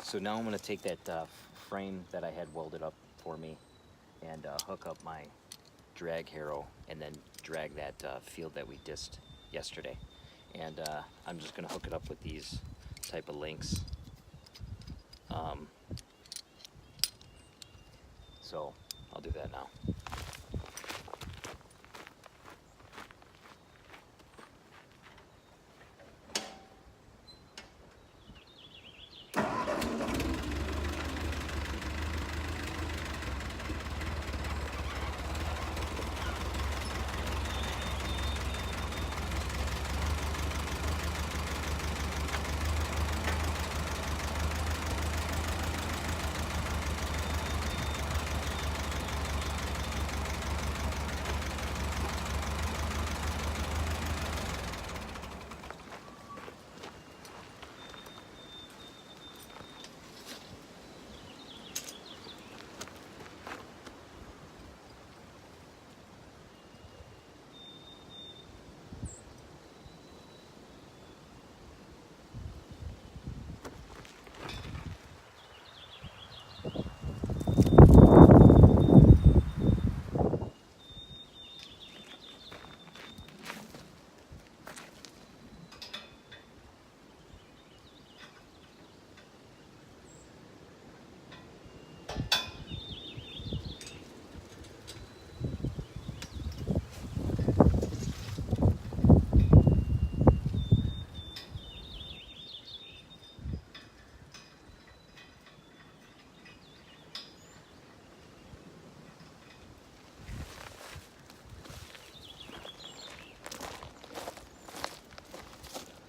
So now I'm going to take that frame that I had welded up for me and hook up my drag harrow and then drag that field that we disced yesterday. And I'm just going to hook it up with these type of links. Um, so I'll do that now.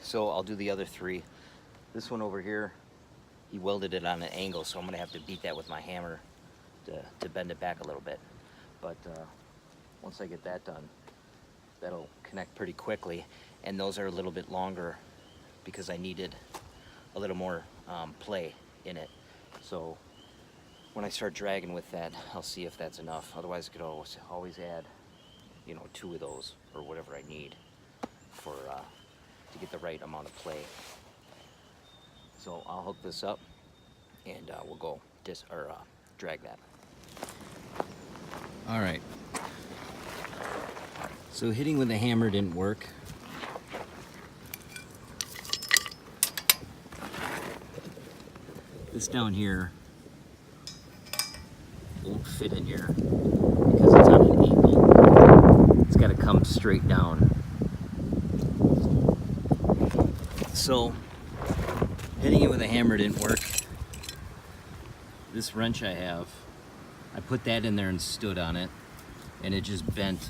So I'll do the other three. This one over here, he welded it on an angle, so I'm gonna have to beat that with my hammer to bend it back a little bit. But once I get that done, that'll connect pretty quickly. And those are a little bit longer because I needed a little more play in it. So when I start dragging with that, I'll see if that's enough. Otherwise, I could always add, you know, 2 of those or whatever I need for to get the right amount of play. So I'll hook this up and we'll go drag that. All right. So hitting with the hammer didn't work. This down here won't fit in here because it's on an angle. It's got to come straight down. So hitting it with a hammer didn't work. This wrench I have, I put that in there and stood on it, and it just bent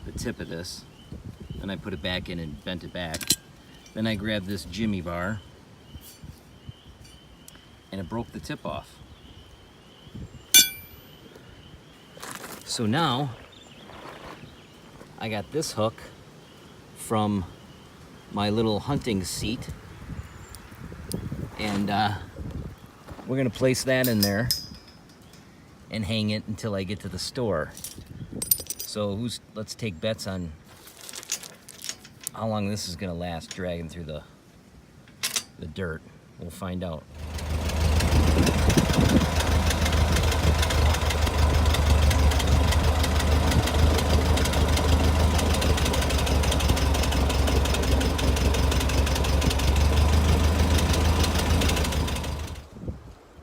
the tip of this. Then I put it back in and bent it back. Then I grabbed this jimmy bar and it broke the tip off. So now I got this hook from my little hunting seat, and we're gonna place that in there and hang it until I get to the store. So let's take bets on how long this is gonna last dragging through the dirt. We'll find out.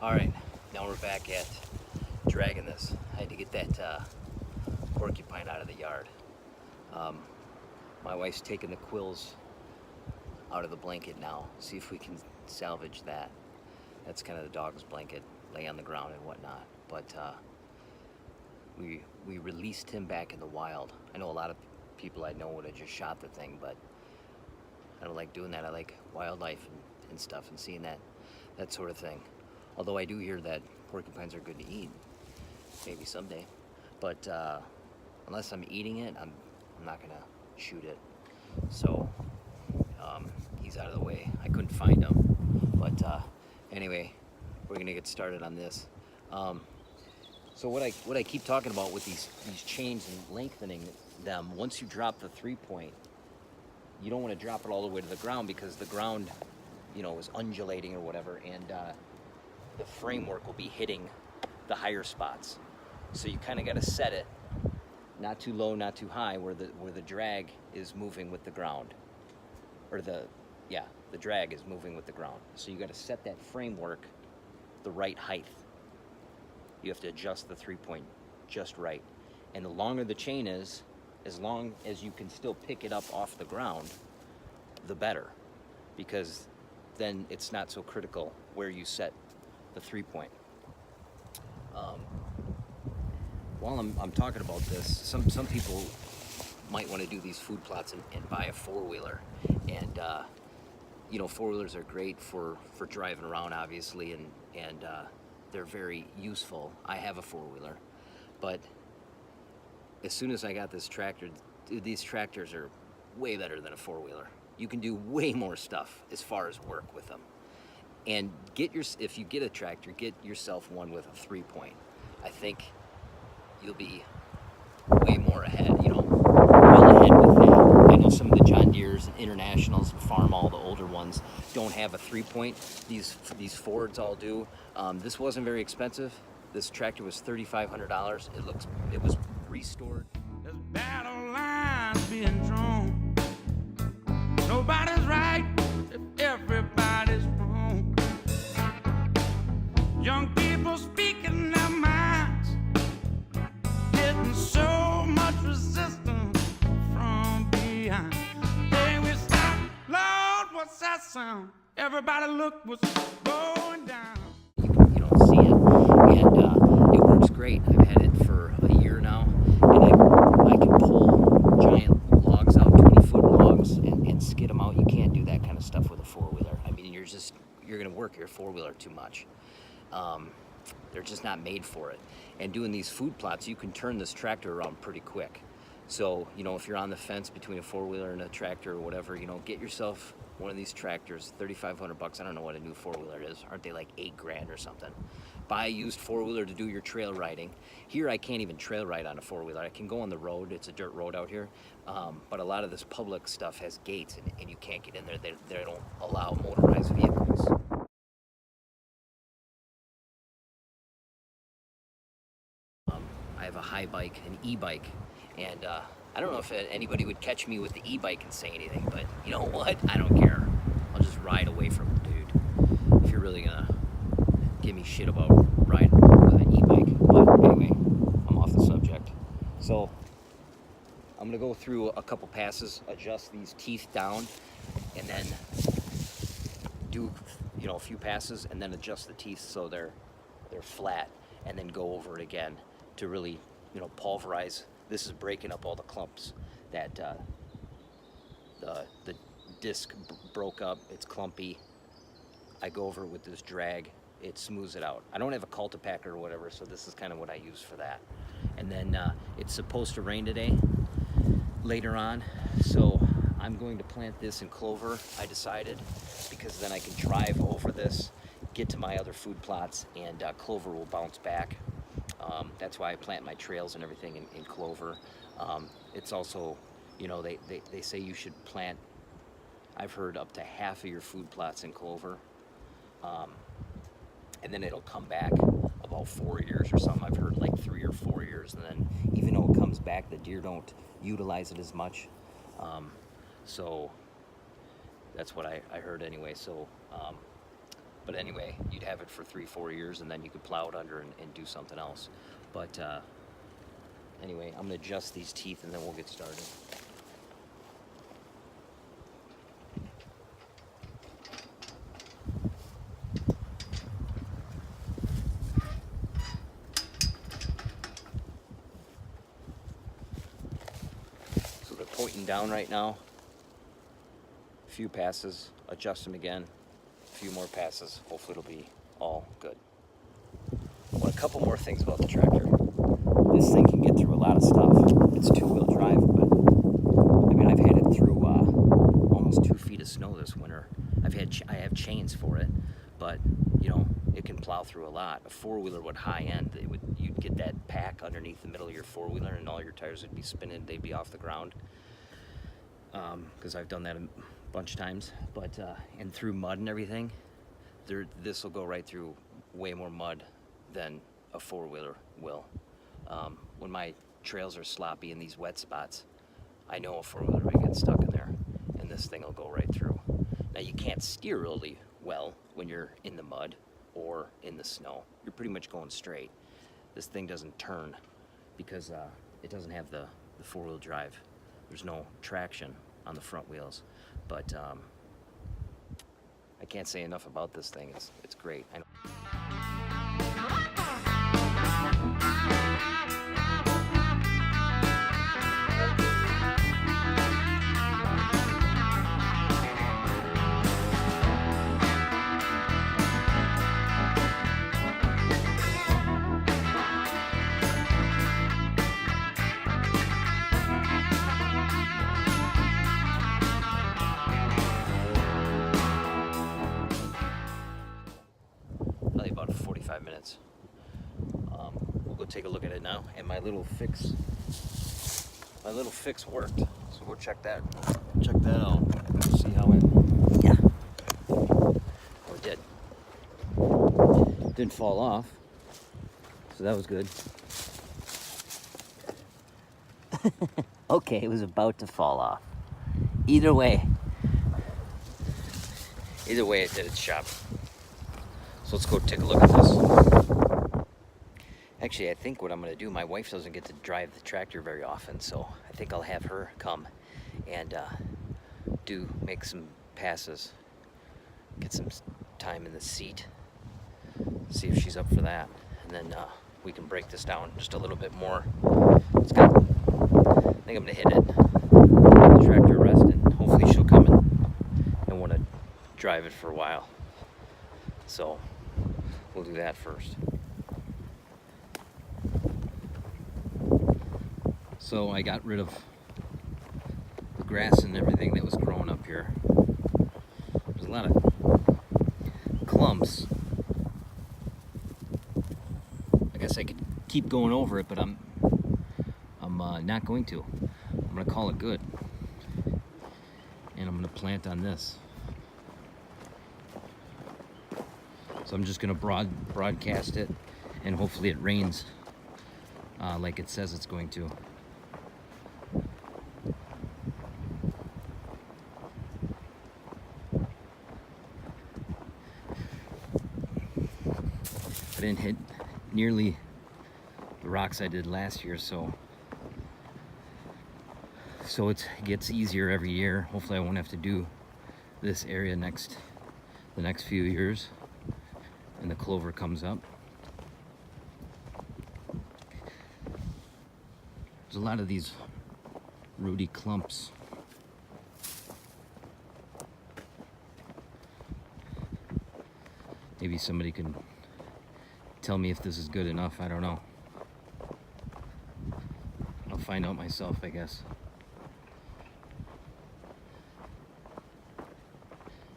All right, now we're back at dragging this. I had to get that porcupine out of the yard. My wife's taking the quills out of the blanket now. See if we can salvage that. That's kind of the dog's blanket, lay on the ground and whatnot. But we released him back in the wild. I know a lot of people I know would have just shot the thing, but I don't like doing that. I like wildlife and stuff and seeing that sort of thing. Although I do hear that porcupines are good to eat, maybe someday. But unless I'm eating it, I'm not gonna shoot it. So he's out of the way. I couldn't find him. But anyway, we're gonna get started on this. So what I keep talking about with these chains and lengthening them, once you drop the 3-point, you don't want to drop it all the way to the ground because the ground, you know, is undulating or whatever, and the framework will be hitting the higher spots. So you kind of got to set it not too low, not too high, where the drag is moving with the ground, or the drag is moving with the ground. So you got to set that framework the right height. You have to adjust the 3-point just right. And the longer the chain is, as long as you can still pick it up off the ground, the better, because then it's not so critical where you set the 3-point. While I'm talking about this, some people might want to do these food plots and buy a 4-wheeler. And you know, 4-wheelers are great for driving around, obviously, and they're very useful. I have a 4-wheeler, but as soon as I got this tractor, these tractors are way better than a 4-wheeler. You can do way more stuff as far as work with them. And if you get a tractor, get yourself one with a 3-point. I think you'll be way more ahead, you know, well ahead with that. I know some of the John Deeres and Internationals and Farmall, the older ones, don't have a 3-point. These Fords all do. This wasn't very expensive. This tractor was $3,500. It was restored. There's battle lines being drawn. Nobody's right if everybody's wrong. Young people speaking their minds, getting so much resistance from behind. Hey, we stop, Lord, what's that sound? Everybody look what's going down. You don't see it, and it works great. I've had it for a year now, and I can pull giant logs out, 20-foot logs, and skid them out. You can't do that kind of stuff with a 4-wheeler. I mean, you're going to work your 4-wheeler too much. They're just not made for it. And doing these food plots, you can turn this tractor around pretty quick. So, you know, if you're on the fence between a 4-wheeler and a tractor or whatever, you know, get yourself one of these tractors, $3,500. I don't know what a new 4-wheeler is. Aren't they like $8,000 or something? Buy a used 4-wheeler to do your trail riding. Here, I can't even trail ride on a 4-wheeler. I can go on the road. It's a dirt road out here. But a lot of this public stuff has gates, and you can't get in there. They don't allow motorized vehicles. I have a high bike, an e-bike, and I don't know if anybody would catch me with the e-bike and say anything, but you know what? I don't care. I'll just ride away from the dude. If you're really gonna give me shit about riding with an e-bike. But anyway, I'm off the subject. So I'm gonna go through a couple passes, adjust these teeth down, and then do, you know, a few passes, and then adjust the teeth so they're flat, and then go over it again to really, you know, pulverize. This is breaking up all the clumps that the disc broke up. It's clumpy. I go over it with this drag. It smooths it out. I don't have a cultipacker or whatever, so this is kind of what I use for that. And then it's supposed to rain today later on, so I'm going to plant this in clover, I decided, because then I can drive over this, get to my other food plots, and clover will bounce back. That's why I plant my trails and everything in clover. It's also, you know, they say you should plant, I've heard, up to half of your food plots in clover. And then it'll come back about 4 years or something. I've heard like 3 or 4 years. And then even though it comes back, the deer don't utilize it as much. So that's what I heard anyway. So, but anyway, you'd have it for 3-4 years, and then you could plow it under and do something else. But anyway, I'm gonna adjust these teeth, and then we'll get started. So they're pointing down right now. A few passes, adjust them again. A few more passes, hopefully it'll be all good. Well, a couple more things about the tractor. This thing can get through a lot of stuff. It's 2-wheel drive, but I mean, I've had it through almost 2 feet of snow this winter. I have chains for it, but you know, it can plow through a lot. A 4-wheeler would high end. You'd get that pack underneath the middle of your 4-wheeler, and all your tires would be spinning. They'd be off the ground. Because I've done that a bunch of times, but and through mud and everything, this will go right through way more mud than a four-wheeler will. When my trails are sloppy in these wet spots, I know a four-wheeler will get stuck in there, and this thing will go right through. Now, you can't steer really well when you're in the mud or in the snow. You're pretty much going straight. This thing doesn't turn because it doesn't have the four-wheel drive. There's no traction on the front wheels. But I can't say enough about this thing. It's great. I know. Probably about 45 minutes. We'll go take a look at it now, and my little fix worked. So we'll check that out. See how it. Yeah. Oh, it did. Didn't fall off, so that was good. Okay, it was about to fall off. Either way, it did its job. So let's go take a look at this. Actually, I think what I'm gonna do, my wife doesn't get to drive the tractor very often, so I think I'll have her come and make some passes, get some time in the seat, see if she's up for that, and then we can break this down just a little bit more. I think I'm gonna hit it, the tractor rest, and hopefully she'll come and want to drive it for a while. So we'll do that first. So I got rid of the grass and everything that was growing up here. There's a lot of clumps. I guess I could keep going over it, but I'm not going to. I'm gonna call it good, and I'm gonna plant on this. So I'm just gonna broadcast it, and hopefully it rains like it says it's going to. I didn't hit nearly the rocks I did last year, so it gets easier every year. Hopefully I won't have to do this area the next few years, and the clover comes up. There's a lot of these rooty clumps. Maybe somebody can tell me if this is good enough. I don't know. I'll find out myself, I guess.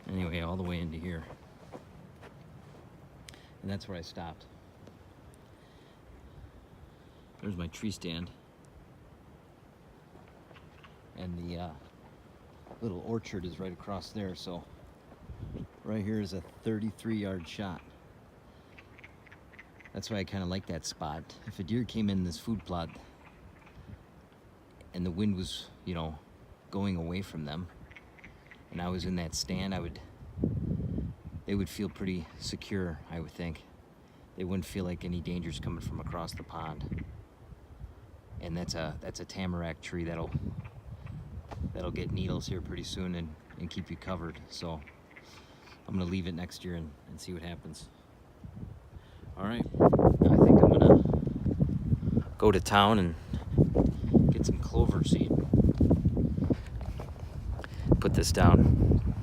Anyway, all the way into here. And that's where I stopped. There's my tree stand. And the little orchard is right across there, so right here is a 33-yard shot. That's why I kind of like that spot. If a deer came in this food plot and the wind was, going away from them, and I was in that stand, they would feel pretty secure, I would think. They wouldn't feel like any danger's coming from across the pond. And that's a tamarack tree that'll get needles here pretty soon and keep you covered. So I'm gonna leave it next year and see what happens. All right, I think I'm gonna go to town and get some clover seed. Put this down.